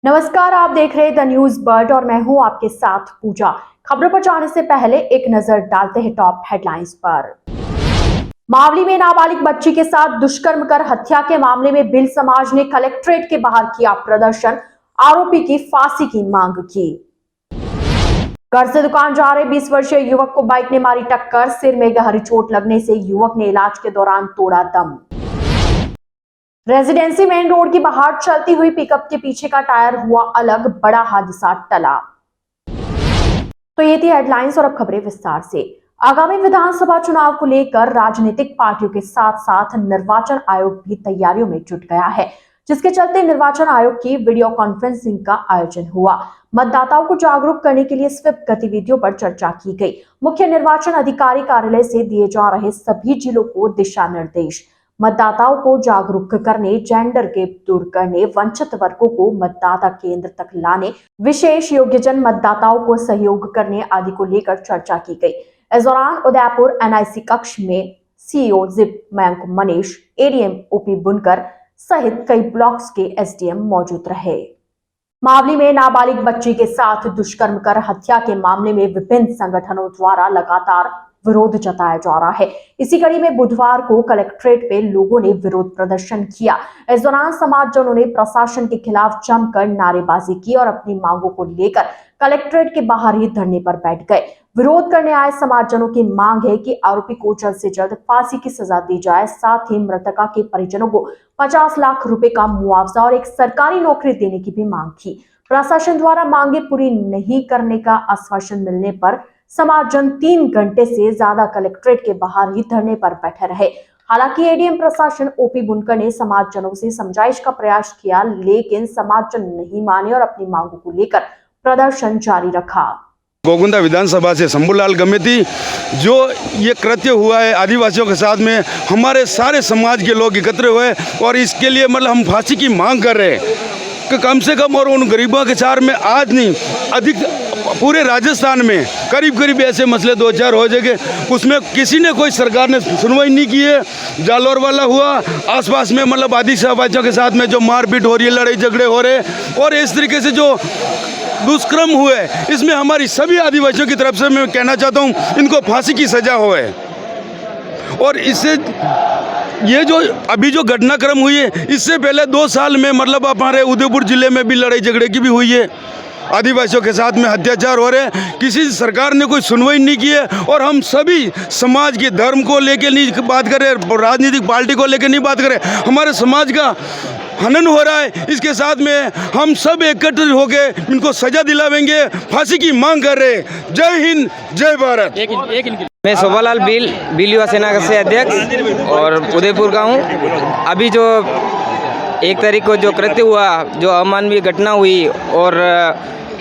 नमस्कार, आप देख रहे हैं द न्यूज बर्ड और मैं हूं आपके साथ पूजा। खबरों पर जाने से पहले एक नजर डालते हैं टॉप हेडलाइंस पर। मावली में नाबालिग बच्ची के साथ दुष्कर्म कर हत्या के मामले में भिल समाज ने कलेक्ट्रेट के बाहर किया प्रदर्शन, आरोपी की फांसी की मांग की। घर से दुकान जा रहे 20 वर्षीय युवक को बाइक ने मारी टक्कर, सिर में गहरी चोट लगने से युवक ने इलाज के दौरान तोड़ा दम। रेजिडेंसी मेन रोड की बाहर चलती हुई पिकअप के पीछे का टायर हुआ अलग, बड़ा हादसा टला। तो ये थी हेडलाइंस और अब खबरें विस्तार से। आगामी विधानसभा चुनाव को लेकर राजनीतिक पार्टियों के साथ साथ निर्वाचन आयोग भी तैयारियों में जुट गया है, जिसके चलते निर्वाचन आयोग की वीडियो कॉन्फ्रेंसिंग का आयोजन हुआ। मतदाताओं को जागरूक करने के लिए स्वीप गतिविधियों पर चर्चा की गई। मुख्य निर्वाचन अधिकारी कार्यालय से दिए जा रहे सभी जिलों को दिशा निर्देश, मतदाताओं को जागरूक करने, जेंडर गैप दूर करने, वंचित वर्गों को मतदाता केंद्र तक लाने, विशेष योग्यजन मतदाताओं को सहयोग करने आदि को लेकर चर्चा की गई। इस दौरान उदयपुर एनआईसी कक्ष में CEO zip Mayank Manish, ADM OP बुनकर सहित कई ब्लॉक्स के एसडीएम मौजूद रहे। मावली में नाबालिग बच्ची के साथ दुष्कर्म कर हत्या के मामले में विभिन्न संगठनों द्वारा लगातार विरोध जताया जा रहा है। इसी कड़ी में बुधवार को कलेक्ट्रेट पे लोगों ने विरोध प्रदर्शन किया। इस दौरान समाजजनों ने प्रशासन के खिलाफ जमकर नारेबाजी की और अपनी मांगों को लेकर कलेक्ट्रेट के बाहर ही धरने पर बैठ गए। विरोध करने आए समाजजनों की मांग है कि आरोपी को जल्द से जल्द फांसी की सजा दी जाए, साथ ही मृतका के परिजनों को 50 लाख रुपए का मुआवजा और एक सरकारी नौकरी देने की भी मांग की। प्रशासन द्वारा मांगे पूरी नहीं करने का आश्वासन मिलने पर समाजजन 3 घंटे से ज्यादा कलेक्ट्रेट के बाहर ही धरने पर बैठे रहे। हालांकि एडीएम प्रशासन ओपी बुनकर ने समाजजनों से समझाइश का प्रयास किया, लेकिन समाजजन नहीं माने और अपनी मांगों को लेकर प्रदर्शन जारी रखा। गोगुंदा विधानसभा से शंभूलाल गमेती, जो ये कृत्य हुआ है आदिवासियों के साथ में, हमारे सारे समाज के लोग एकत्र हुए और इसके लिए मतलब हम फांसी की मांग कर रहे हैं कि कम से कम, और उन गरीबों के चार में आज नहीं अधिक पूरे राजस्थान में करीब करीब ऐसे मसले 2-4 हो जाएंगे, उसमें किसी ने कोई सरकार ने सुनवाई नहीं की है। जालौर वाला हुआ, आसपास में मतलब आदिवासियों के साथ में जो मारपीट हो रही है, लड़ाई झगड़े हो रहे हैं और इस तरीके से जो दुष्कर्म हुए, इसमें हमारी सभी आदिवासियों की तरफ से मैं कहना चाहता हूँ इनको फांसी की सजा होए। और इससे ये जो अभी जो घटनाक्रम हुई है, इससे पहले 2 साल में मतलब हमारे उदयपुर जिले में भी लड़ाई झगड़े की भी हुई है, आदिवासियों के साथ में अत्याचार हो रहे हैं, किसी सरकार ने कोई सुनवाई नहीं की है। और हम सभी समाज के धर्म को लेके नहीं बात करें, राजनीतिक पार्टी को लेके नहीं बात करें, हमारे समाज का हनन हो रहा है, इसके साथ में हम सब एकत्र होके इनको सजा दिलावेंगे, फांसी की मांग कर रहे हैं। जय हिंद, जय भारत। मैं शोभालाल बिल युवा सेना से अध्यक्ष और उदयपुर का हूँ। अभी जो 1 तारीख को जो कृत्य हुआ, जो अमानवीय घटना हुई और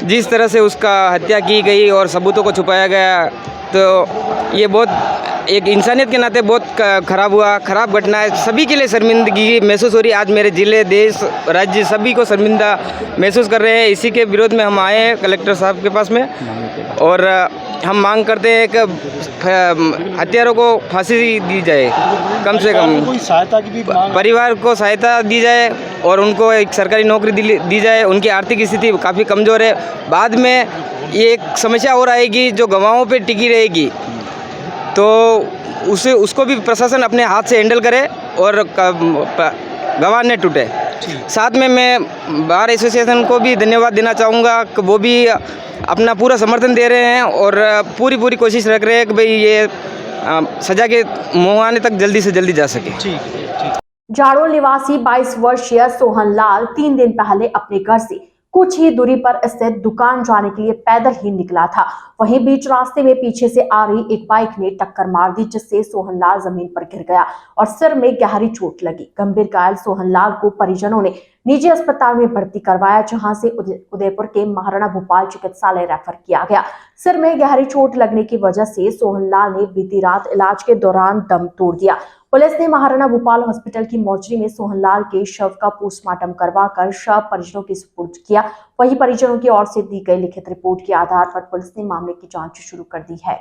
जिस तरह से उसका हत्या की गई और सबूतों को छुपाया गया, तो ये बहुत एक इंसानियत के नाते बहुत खराब हुआ, खराब घटना है। सभी के लिए शर्मिंदगी महसूस हो रही है। आज मेरे ज़िले, देश, राज्य सभी को शर्मिंदा महसूस कर रहे हैं। इसी के विरोध में हम आए हैं कलेक्टर साहब के पास में और हम मांग करते हैं कि हत्यारों को फांसी दी जाए, कम से कम कोई सहायता की भी परिवार को सहायता दी जाए और उनको एक सरकारी नौकरी दी जाए। उनकी आर्थिक स्थिति काफ़ी कमज़ोर है। बाद में ये एक समस्या और आएगी जो गवाहों पे टिकी रहेगी, तो उसको भी प्रशासन अपने हाथ से हैंडल करे और गवाह न टूटे। साथ में मैं बार एसोसिएशन को भी धन्यवाद देना चाहूँगा कि वो भी अपना पूरा समर्थन दे रहे हैं और पूरी कोशिश रख रहे हैं कि भाई ये सजा के मुआवजे तक जल्दी से जल्दी जा सके। जाड़ोल निवासी 22 वर्षीय सोहन लाल 3 दिन पहले अपने घर से कुछ ही दूरी पर स्थित दुकान जाने के लिए पैदल ही निकला था। वहीं बीच रास्ते में पीछे से आ रही एक बाइक ने टक्कर मार दी, जिससे सोहनलाल जमीन पर गिर गया और सिर में गहरी चोट लगी। गंभीर घायल सोहनलाल को परिजनों ने निजी अस्पताल में भर्ती करवाया, जहां से उदयपुर के महाराणा भोपाल चिकित्सालय रेफर किया गया। सिर में गहरी चोट लगने की वजह से सोहनलाल ने बीती रात इलाज के दौरान दम तोड़ दिया। पुलिस ने महाराणा भोपाल हॉस्पिटल की मोर्चरी में सोहनलाल के शव का पोस्टमार्टम करवाकर शव परिजनों की सुपुर्द किया। वहीं परिजनों की ओर से दी गई लिखित रिपोर्ट के आधार पर पुलिस ने मामले की जांच शुरू कर दी है।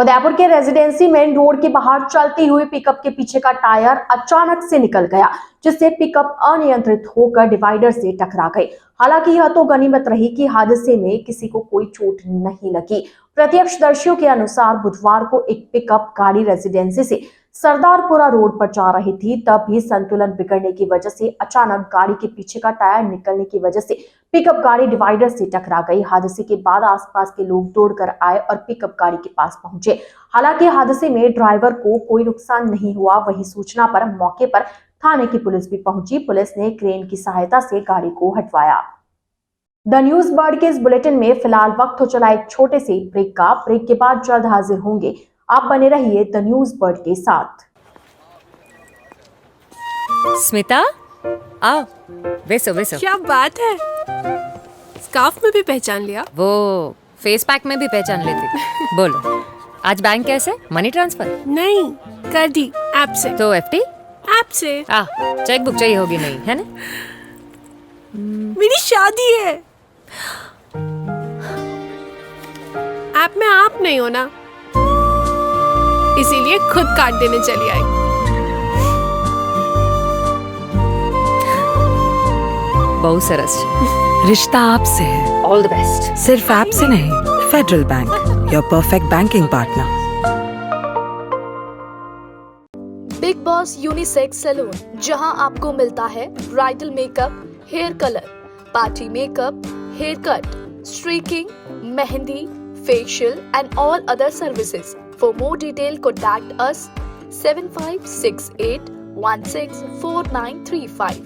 उदयपुर के रेजिडेंसी मेन रोड के बाहर चलती हुई पिकअप के पीछे का टायर अचानक से निकल गया, जिससे पिकअप अनियंत्रित होकर डिवाइडर से टकरा गई। हालांकि यह तो गनीमत रही कि हादसे में किसी को कोई चोट नहीं लगी। प्रत्यक्षदर्शियों के अनुसार बुधवार को एक पिकअप गाड़ी रेजिडेंसी से सरदारपुरा रोड पर जा रही थी, तभी संतुलन बिगड़ने की वजह से अचानक गाड़ी के पीछे का टायर निकलने की वजह से पिकअप गाड़ी डिवाइडर से टकरा गई। हादसे के बाद आसपास के लोग दौड़कर आए और पिकअप गाड़ी के पास पहुंचे। हालांकि हादसे में ड्राइवर को कोई नुकसान नहीं हुआ। वहीं सूचना पर मौके पर थाने की पुलिस भी पहुंची। पुलिस ने क्रेन की सहायता से गाड़ी को हटवाया। द न्यूज बर्ड के इस बुलेटिन में फिलहाल वक्त हो चला एक छोटे से ब्रेक का। ब्रेक के बाद जल्द हाजिर होंगे। आप बने रहिए द न्यूज बर्ड के साथ। स्मिता, आओ, बेसो बेसो। क्या बात है, स्कार्फ में भी पहचान लिया। वो फेस पैक में भी पहचान लेती। बोलो, आज बैंक कैसे? Money transfer? नहीं, कर दी ऐप से। तो एफडी? ऐप से। चेक बुक चाहिए होगी नहीं, है ना? मेरी शादी है। ऐप में आप नहीं हो ना, इसीलिए खुद काट देने चली आई। बहुत सरस। रिश्ता आपसे है। All the best. सिर्फ ऐप से नहीं, Federal Bank, your perfect banking partner. Big Boss unisex salon, जहां आपको मिलता है bridal makeup, hair colour, party makeup, hair cut, streaking, mehndi, facial and all other services. For more detail, contact us 7568 164935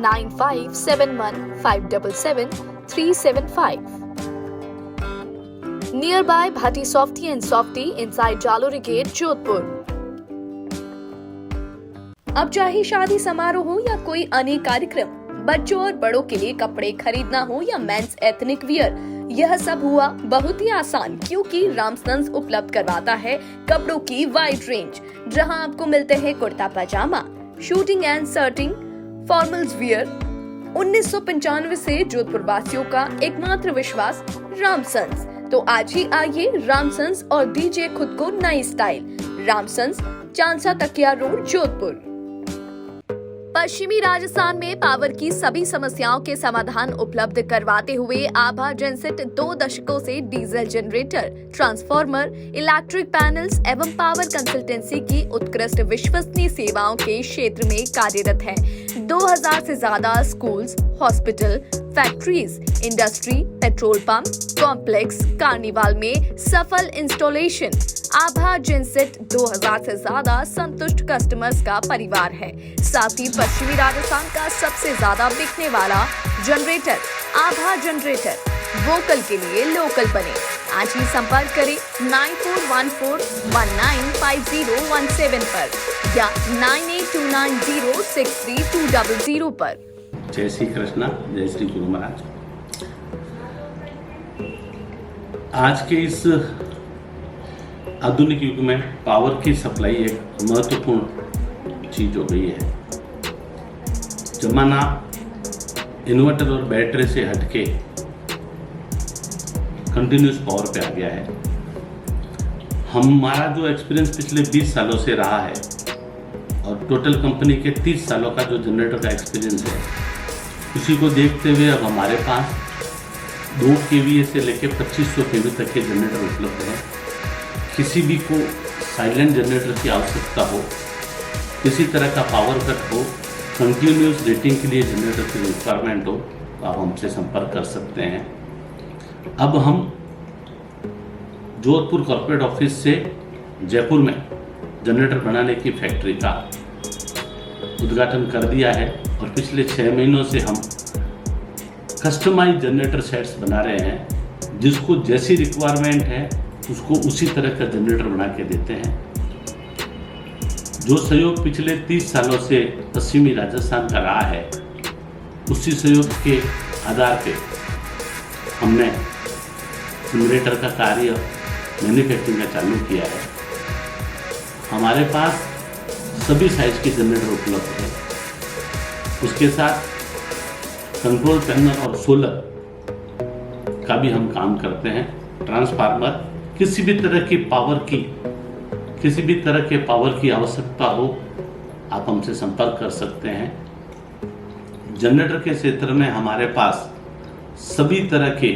9571 577 375. Nearby Bhatti Softy and Softy inside Jalori Gate, Jodhpur. अब चाहे शादी समारोह हो या कोई अन्य कार्यक्रम, बच्चों और बड़ों के लिए कपड़े खरीदना हो या मेंस एथनिक वियर, यह सब हुआ बहुत ही आसान, क्योंकि रामसन्स उपलब्ध करवाता है कपड़ों की वाइड रेंज, जहां आपको मिलते हैं kurta pajama, shooting and shirting, formals wear. 1995 से जोधपुर वासियों का एकमात्र विश्वास रामसन्स। तो आज ही आइए रामसन्स और दीजिए खुद को नई स्टाइल। रामसन्स, चांदसा तकिया रोड, जोधपुर। पश्चिमी राजस्थान में पावर की सभी समस्याओं के समाधान उपलब्ध करवाते हुए आभा जेनसेट 2 दशकों से diesel generator, transformer, electric panels एवं पावर कंसल्टेंसी की उत्कृष्ट विश्वसनीय सेवाओं के क्षेत्र में कार्यरत है। 2000 से ज्यादा schools, hospital, factories, industry, petrol pump, complex, carnival में सफल इंस्टॉलेशन। आभा जेनसेट 2000 से ज्यादा संतुष्ट कस्टमर्स का परिवार है। साथ ही पश्चिमी राजस्थान का सबसे ज्यादा बिकने वाला जनरेटर आभा जनरेटर। वोकल के लिए लोकल बने। आज ही संपर्क करें 9414195017 पर या 9829063200 पर। जय श्री कृष्णा, जय श्री गुरु महाराज। आज के इस आधुनिक युग में पावर की सप्लाई एक महत्वपूर्ण चीज हो गई है। जमाना इन्वर्टर और बैटरी से हटके कंटिन्यूस पावर पे आ गया है। हमारा जो एक्सपीरियंस पिछले 20 सालों से रहा है और टोटल कंपनी के 30 सालों का जो जनरेटर का एक्सपीरियंस है, उसी को देखते हुए अब हमारे पास 2 kVA से लेकर 2500 kV तक के जनरेटर उपलब्ध हैं। किसी भी को साइलेंट जनरेटर की आवश्यकता हो, किसी तरह का पावर कट हो, कंटिन्यूस रेटिंग के लिए जनरेटर की रिक्वायरमेंट हो, तो आप हमसे संपर्क कर सकते हैं। अब हम जोधपुर कॉर्पोरेट ऑफिस से जयपुर में जनरेटर बनाने की फैक्ट्री का उद्घाटन कर दिया है और पिछले 6 महीनों से हम कस्टमाइज जनरेटर सेट्स बना रहे हैं। जिसको जैसी रिक्वायरमेंट है उसको उसी तरह का जनरेटर बना के देते हैं। जो सहयोग पिछले 30 सालों से पश्चिमी राजस्थान का रहा है, उसी सहयोग के आधार पे हमने जनरेटर का कार्य मैन्युफैक्चरिंग का चालू किया है। हमारे पास सभी साइज के जनरेटर उपलब्ध है। उसके साथ कंट्रोल पैनल और सोलर का भी हम काम करते हैं। ट्रांसफार्मर, किसी भी तरह के पावर की आवश्यकता हो, आप हमसे संपर्क कर सकते हैं। जनरेटर के क्षेत्र में हमारे पास सभी तरह के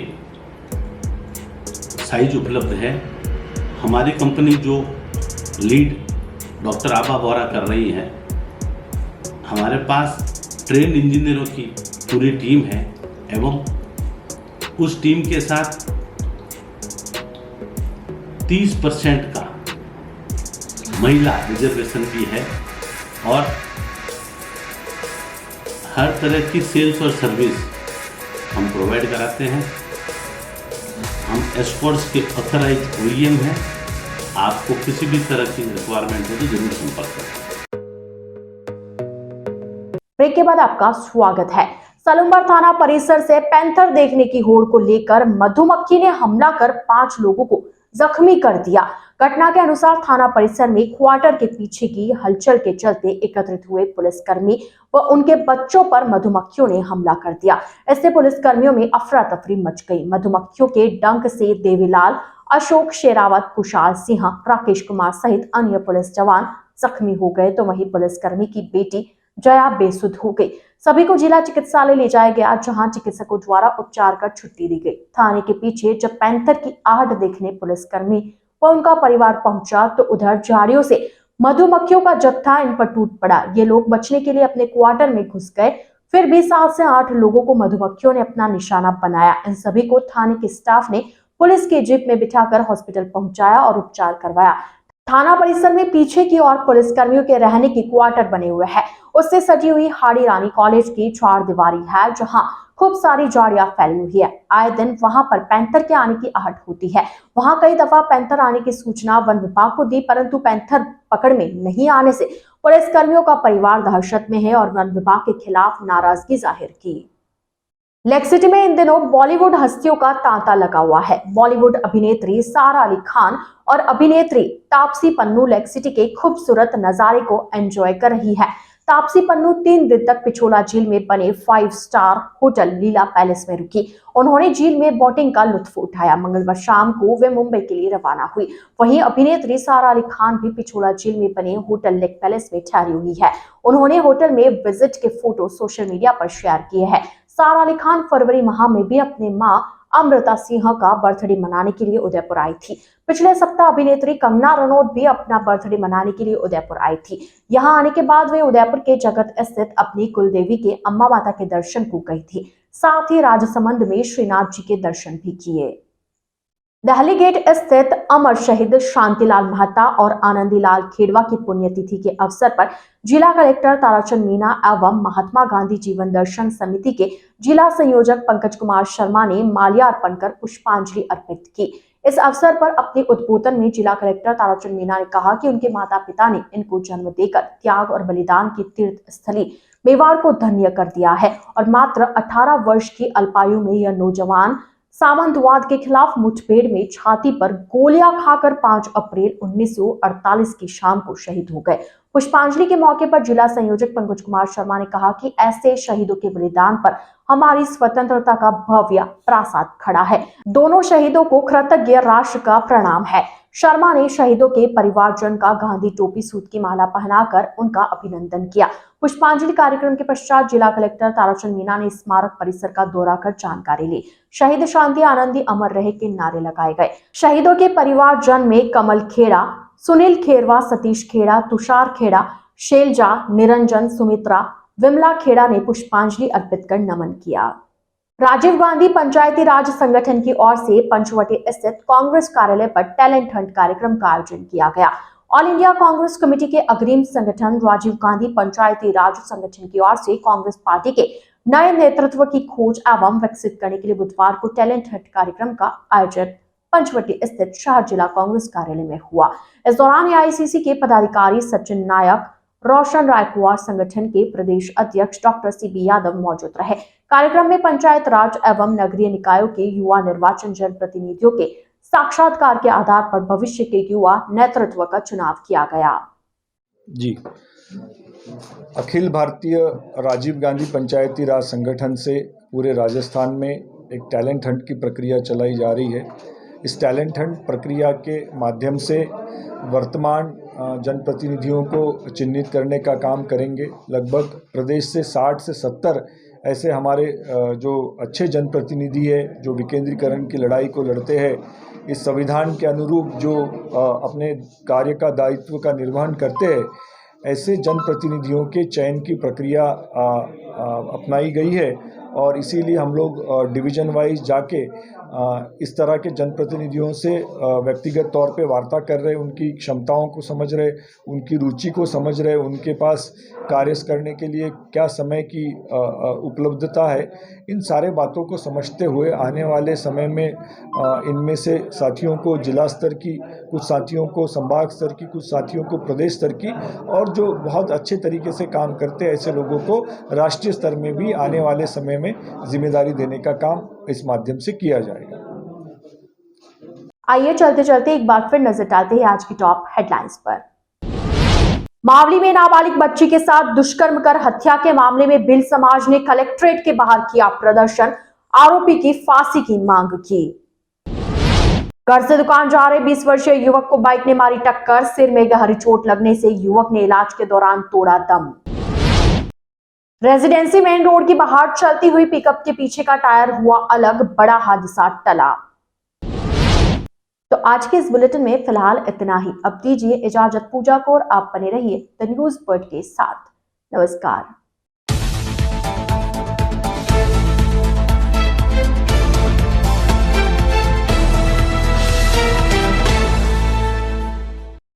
साइज उपलब्ध है। हमारी कंपनी जो लीड डॉक्टर आभा बोरा कर रही है, हमारे पास ट्रेन इंजीनियरों की पूरी टीम है एवं उस टीम के साथ 30% का महिला रिजर्वेशन भी है और हर तरह की सेल्स और सर्विस हम प्रोवाइड कराते हैं। हम एस्कॉर्ट्स के ऑथराइज OEM हैं। आपको किसी भी तरह की रिक्वायरमेंट हो तो जरूर संपर्क करें। ब्रेक के बाद आपका स्वागत है। सलूमबर थाना परिसर से पैंथर देखने की होड़ को लेकर मधुमक्खी ने हमला कर 5 लोगों को जख्मी कर दिया। घटना के अनुसार थाना परिसर में क्वार्टर के पीछे की हलचल के चलते एकत्रित हुए पुलिसकर्मी व उनके बच्चों पर मधुमक्खियों ने हमला कर दिया। इससे पुलिसकर्मियों में अफरा तफरी मच गई। मधुमक्खियों के डंक से देवीलाल, अशोक शेरावत, कुशाल सिंह, राकेश कुमार सहित अन्य पुलिस जवान जख्मी हो गए, तो वहीं पुलिसकर्मी की बेटी जया बेसुध हो गई। सभी को जिला चिकित्सालय ले जाया गया, जहां चिकित्सकों द्वारा उपचार कर छुट्टी दी गई। थाने के पीछे जब पैंथर की आहट देखने पुलिसकर्मी व उनका परिवार पहुंचा तो उधर झाड़ियों से मधुमक्खियों का जत्था इन पर टूट पड़ा। ये लोग बचने के लिए अपने क्वार्टर में घुस गए, फिर भी 7 से 8 लोगों को मधुमक्खियों ने अपना निशाना बनाया। इन सभी को थाने के स्टाफ ने पुलिस के जीप में बिठाकर हॉस्पिटल पहुंचाया और उपचार करवाया। थाना परिसर में पीछे की ओर पुलिसकर्मियों के रहने की क्वार्टर बने हुए हैं। उससे सजी हुई हाड़ी रानी कॉलेज की 4 दीवारी है, जहां खूब सारी झाड़ियां फैली हुई है। आए दिन वहां पर पैंथर के आने की आहट होती है। वहां कई दफा पैंथर आने की सूचना वन विभाग को दी, परंतु पैंथर पकड़ में नहीं आने से पुलिसकर्मियों का परिवार दहशत में है और वन विभाग के खिलाफ नाराजगी जाहिर की। लेक सिटी में इन दिनों बॉलीवुड हस्तियों का तांता लगा हुआ है। बॉलीवुड अभिनेत्री सारा अली खान और अभिनेत्री तापसी पन्नू लेक सिटी के खूबसूरत नजारे को एंजॉय कर रही है। तापसी पन्नू 3 दिन तक पिछोला झील में बने 5 स्टार होटल लीला पैलेस में रुकी। उन्होंने झील में बोटिंग का लुत्फ उठाया। मंगलवार शाम को वे मुंबई के लिए रवाना हुई। वहीं अभिनेत्री सारा अली खान भी पिछोला झील में बने होटल लेक पैलेस में ठहरी हुई है। उन्होंने होटल में विजिट के फोटो सोशल मीडिया पर शेयर किए हैं। सारा अली खान फरवरी माह में भी अपने मां अमृता सिंह का बर्थडे मनाने के लिए उदयपुर आई थी। पिछले सप्ताह अभिनेत्री कंगना रनौत भी अपना बर्थडे मनाने के लिए उदयपुर आई थी। यहां आने के बाद वे उदयपुर के जगत स्थित अपनी कुलदेवी के अम्बा माता के दर्शन को गई थी। साथ ही राजसमंद में श्रीनाथ जी के दर्शन भी किए। दहली गेट स्थित अमर शहीद शांतिलाल महता और आनंदीलाल खेड़वा की पुण्यतिथि के अवसर पर जिला कलेक्टर ताराचंद मीणा एवं महात्मा गांधी जीवन दर्शन समिति के जिला संयोजक पंकज कुमार शर्मा ने माल्यार्पण कर पुष्पांजलि अर्पित की। इस अवसर पर अपने उद्बोधन में जिला कलेक्टर ताराचंद मीणा ने कहा कि उनके माता पिता ने इनको जन्म देकर त्याग और बलिदान की तीर्थ स्थली मेवाड़ को धन्य कर दिया है और मात्र 18 वर्ष की अल्पायु में यह नौजवान सामंतवाद के खिलाफ मुठभेड़ में छाती पर गोलियां खाकर 5 अप्रैल 1948 की शाम को शहीद हो गए। पुष्पांजलि के मौके पर जिला संयोजक पंकज कुमार शर्मा ने कहा कि ऐसे शहीदों के बलिदान पर हमारी स्वतंत्रता का भव्य प्रासाद खड़ा है। दोनों शहीदों को कृतज्ञ राष्ट्र का प्रणाम है। शर्मा ने शहीदों के परिवारजन का गांधी टोपी सूत की माला पहनाकर उनका अभिनंदन किया। पुष्पांजलि कार्यक्रम के पश्चात जिला कलेक्टर ताराचंद मीणा ने स्मारक परिसर का दौरा कर जानकारी ली। शहीद शांति आनंदी अमर रहे के नारे लगाए गए। शहीदों के परिवारजन में कमल खेड़ा, सुनील खेरवा, सतीश खेड़ा, तुषार खेड़ा, शैलजा, निरंजन, सुमित्रा, विमला खेड़ा ने पुष्पांजलि अर्पित कर नमन किया। राजीव गांधी पंचायती राज संगठन की ओर से पंचवटी स्थित कांग्रेस कार्यालय पर टैलेंट हंट कार्यक्रम का आयोजन किया गया। ऑल इंडिया कांग्रेस कमेटी के अग्रिम संगठन राजीव गांधी पंचायती राज संगठन की ओर से कांग्रेस पार्टी के नए नेतृत्व की खोज एवं विकसित करने के लिए बुधवार को टैलेंट हंट कार्यक्रम का आयोजन पंचवटी स्थित शहर जिला कांग्रेस कार्यालय में हुआ। इस दौरान एआईसीसी के पदाधिकारी सचिन नायक, रोशन रायकुआर, संगठन के प्रदेश अध्यक्ष डॉक्टर सीबी यादव मौजूद रहे। कार्यक्रम में पंचायत राज एवं नगरीय निकायों के युवा निर्वाचन जनप्रतिनिधियों के साक्षात्कार के आधार पर भविष्य के युवा नेतृत्व का चुनाव किया गया। जी, अखिल भारतीय राजीव गांधी पंचायती राज संगठन से पूरे राजस्थान में एक टैलेंट हंट की प्रक्रिया चलाई जा रही है। इस टैलेंट हंट प्रक्रिया के माध्यम से वर्तमान जनप्रतिनिधियों को चिन्हित करने का काम करेंगे। लगभग प्रदेश से 60 से 70 ऐसे हमारे जो अच्छे जनप्रतिनिधि है, जो विकेंद्रीकरण की लड़ाई को लड़ते हैं, इस संविधान के अनुरूप जो अपने कार्य का दायित्व का निर्वहन करते हैं, ऐसे जनप्रतिनिधियों के चयन की प्रक्रिया अपनाई गई है। और इसीलिए हम लोग डिवीज़न वाइज जाके इस तरह के जनप्रतिनिधियों से व्यक्तिगत तौर पे वार्ता कर रहे, उनकी क्षमताओं को समझ रहे, उनकी रुचि को समझ रहे, उनके पास कार्य करने के लिए क्या समय की उपलब्धता है। इन सारे बातों को समझते हुए आने वाले समय में इनमें से साथियों को जिला स्तर की, कुछ साथियों को संभाग स्तर की, कुछ साथियों को प्रदेश स्तर की, और जो बहुत अच्छे तरीके से काम करते हैं ऐसे लोगों को राष्ट्रीय स्तर में भी आने वाले समय में जिम्मेदारी देने का काम इस माध्यम से किया जाएगा। आइए चलते चलते एक बार फिर नजर डालते हैं आज की टॉप हेडलाइंस पर। मावली में नाबालिग बच्ची के साथ दुष्कर्म कर हत्या के मामले में भिल समाज ने कलेक्ट्रेट के बाहर किया प्रदर्शन, आरोपी की फांसी की मांग की। घर से दुकान जा रहे 20 वर्षीय युवक को बाइक ने मारी टक्कर, सिर में गहरी चोट लगने से युवक ने इलाज के दौरान तोड़ा दम। रेजिडेंसी मेन रोड की बाहर चलती हुई पिकअप के पीछे का टायर हुआ अलग, बड़ा हादसा टला। तो आज के इस बुलेटिन में फिलहाल इतना ही। अब दीजिए इजाजत पूजा को और आप बने रहिए द न्यूज बर्ड के साथ। नमस्कार।